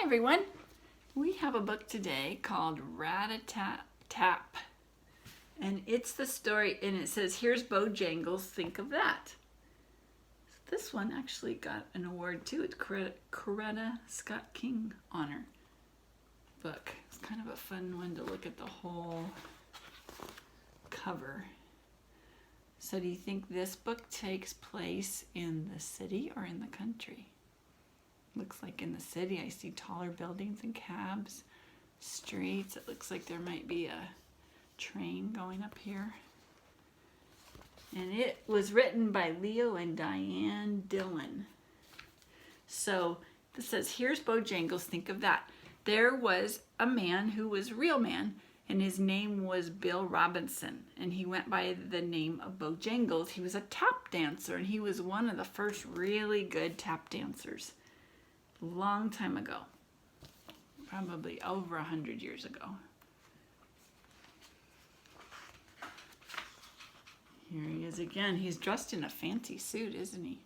everyone. We have a book today called Rat-a-Tap-Tap. And it's the story, and it says, here's Bojangles, think of that. This one actually got an award too. It's Coretta Scott King honor book. It's kind of a fun one to look at the whole cover. So do you think this book takes place in the city or in the country? Looks like in the city. I see taller buildings and cabs, streets. It looks like there might be a train going up here. And it was written by Leo and Diane Dillon. So this says, here's Bojangles, think of that. There was a man who was a real man, and his name was Bill Robinson, and he went by the name of Bojangles. He was a tap dancer, and he was one of the first really good tap dancers. Long time ago, probably over 100 years ago. Here he is again. He's dressed in a fancy suit, isn't he?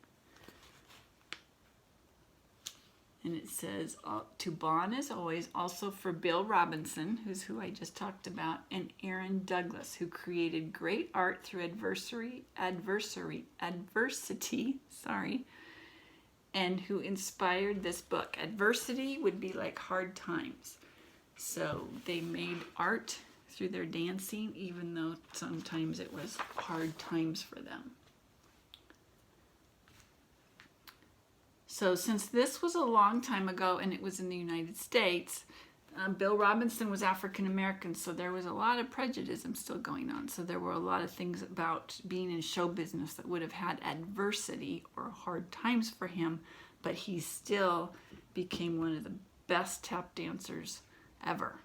And it says, to bon as always, also for Bill Robinson, who's who I just talked about, and Aaron Douglas, who created great art through adversity, and who inspired this book. Adversity would be like hard times. So they made art through their dancing, even though sometimes it was hard times for them. So since this was a long time ago and it was in the United States, Bill Robinson was African American, so there was a lot of prejudice still going on. So there were a lot of things about being in show business that would have had adversity or hard times for him, but he still became one of the best tap dancers ever.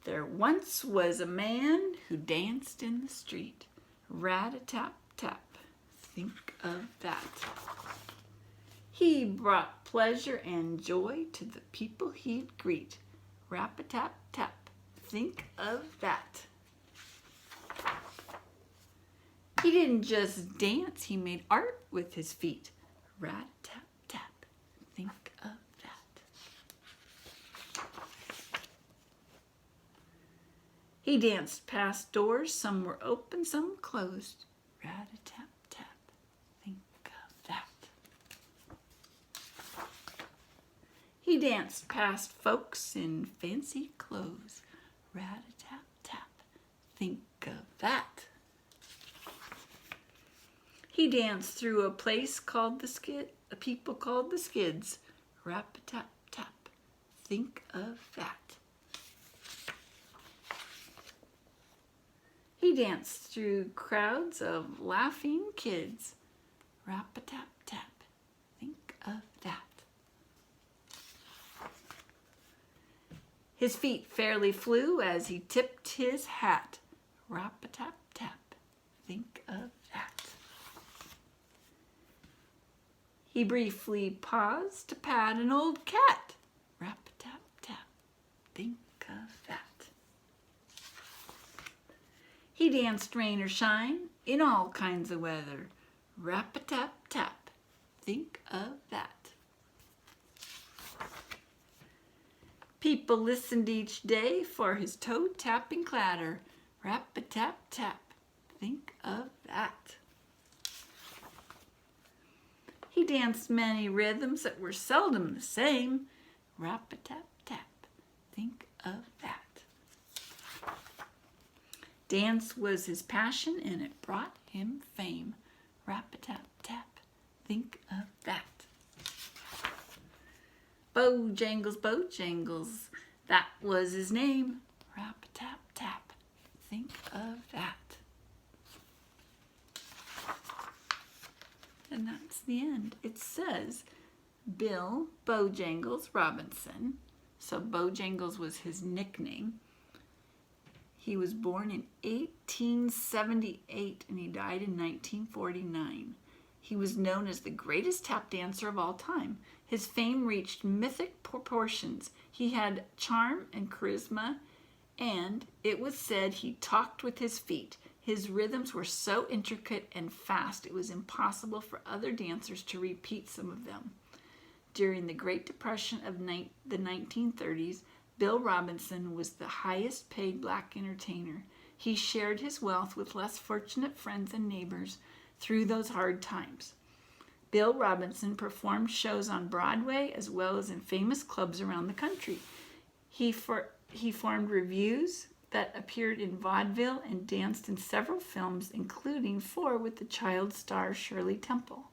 There once was a man who danced in the street. Rat-a-tap-tap, think of that. He brought pleasure and joy to the people he'd greet. Rap-a-tap-tap, think of that. He didn't just dance, he made art with his feet. Rat-a-tap-tap, think of that. He danced past doors, some were open, some closed. Rat-a-tap-tap, think of that. He danced past folks in fancy clothes. Rat-a-tap-tap, think of that. He danced through a place called people called the Skids. Rap-a-tap-tap, think of that. He danced through crowds of laughing kids. Rap-a-tap-tap, think of that. His feet fairly flew as he tipped his hat. Rap-a-tap-tap, think of that. He briefly paused to pat an old cat. Rap-a-tap-tap, think of that. He danced rain or shine in all kinds of weather. Rap-a-tap-tap, think of that. People listened each day for his toe-tapping clatter. Rap-a-tap-tap, think of that. He danced many rhythms that were seldom the same. Rap-a-tap-tap, think of that. Dance was his passion and it brought him fame. Rap-a-tap-tap, think of that. Bojangles, Bojangles, that was his name. Rap-a-tap-tap, think of that. And that's the end. It says Bill Bojangles Robinson. So Bojangles was his nickname. He was born in 1878 and he died in 1949. He was known as the greatest tap dancer of all time. His fame reached mythic proportions. He had charm and charisma, and it was said he talked with his feet. His rhythms were so intricate and fast, it was impossible for other dancers to repeat some of them. During the Great Depression of the 1930s, Bill Robinson was the highest paid black entertainer. He shared his wealth with less fortunate friends and neighbors through those hard times. Bill Robinson performed shows on Broadway as well as in famous clubs around the country. He formed revues that appeared in vaudeville and danced in several films, including 4 with the child star Shirley Temple.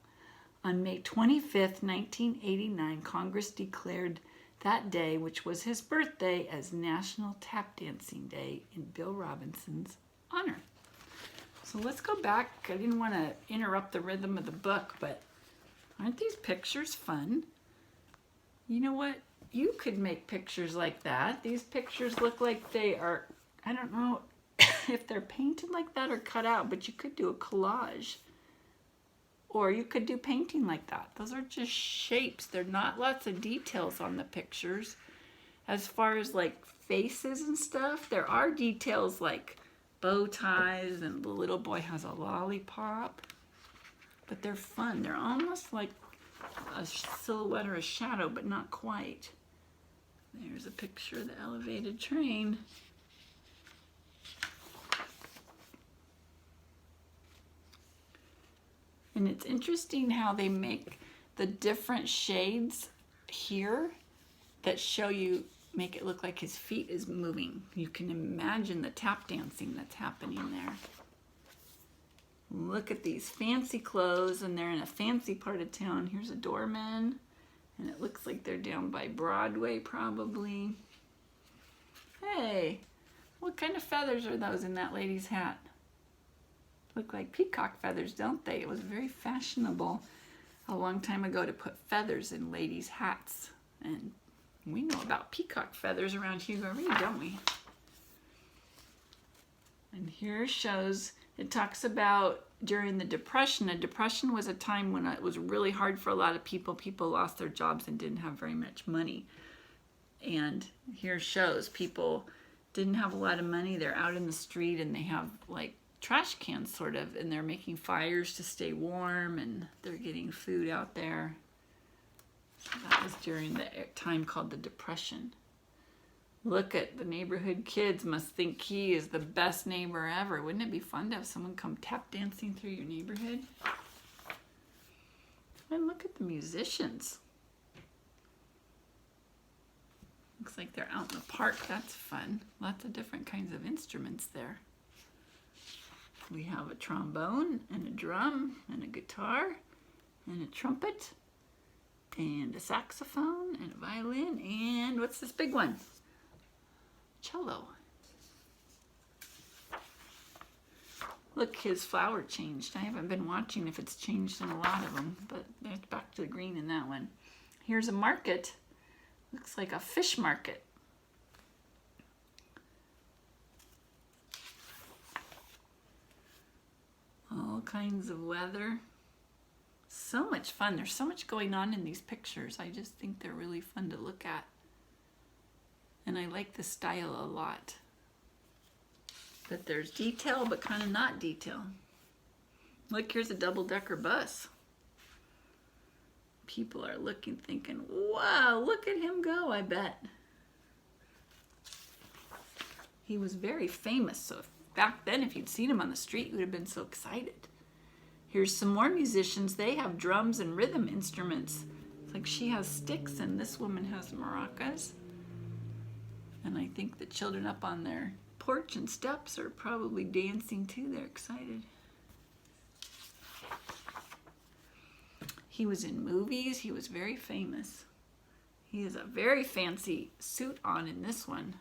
On May 25, 1989, Congress declared that day, which was his birthday, as National Tap Dancing Day in Bill Robinson's honor. So let's go back. I didn't want to interrupt the rhythm of the book, but aren't these pictures fun? You know what? You could make pictures like that. These pictures look like they are, I don't know if they're painted like that or cut out, but you could do a collage. Or you could do painting like that. Those are just shapes. They're not lots of details on the pictures. As far as like faces and stuff, there are details like bow ties and the little boy has a lollipop. But they're fun. They're almost like a silhouette or a shadow, but not quite. There's a picture of the elevated train. And it's interesting how they make the different shades here that show you, make it look like his feet is moving. You can imagine the tap dancing that's happening there. Look at these fancy clothes, and they're in a fancy part of town. Here's a doorman, and it looks like they're down by Broadway probably. Hey, what kind of feathers are those in that lady's hat? Look like peacock feathers, don't they? It was very fashionable a long time ago to put feathers in ladies' hats. And we know about peacock feathers around Hugo Reed, don't we? And here shows, it talks about during the Depression. A depression was a time when it was really hard for a lot of people. People lost their jobs and didn't have very much money. And here shows people didn't have a lot of money. They're out in the street and they have like trash cans sort of, and they're making fires to stay warm, and they're getting food out there. So that was during the time called the Depression. Look at the neighborhood kids must think he is the best neighbor ever. Wouldn't it be fun to have someone come tap dancing through your neighborhood? And look at the musicians. Looks like they're out in the park. That's fun. Lots of different kinds of instruments there. We have a trombone and a drum and a guitar and a trumpet and a saxophone and a violin and what's this big one? Cello. Look, his flower changed. I haven't been watching if it's changed in a lot of them, but it's back to the green in that one. Here's a market. Looks like a fish market. All kinds of weather. So much fun. There's so much going on in these pictures. I just think they're really fun to look at. And I like the style a lot. But there's detail, but kind of not detail. Look, here's a double-decker bus. People are looking, thinking, wow, look at him go, I bet. He was very famous, so back then, if you'd seen him on the street, you would have been so excited. Here's some more musicians. They have drums and rhythm instruments. It's like she has sticks and this woman has maracas. And I think the children up on their porch and steps are probably dancing too. They're excited. He was in movies. He was very famous. He has a very fancy suit on in this one.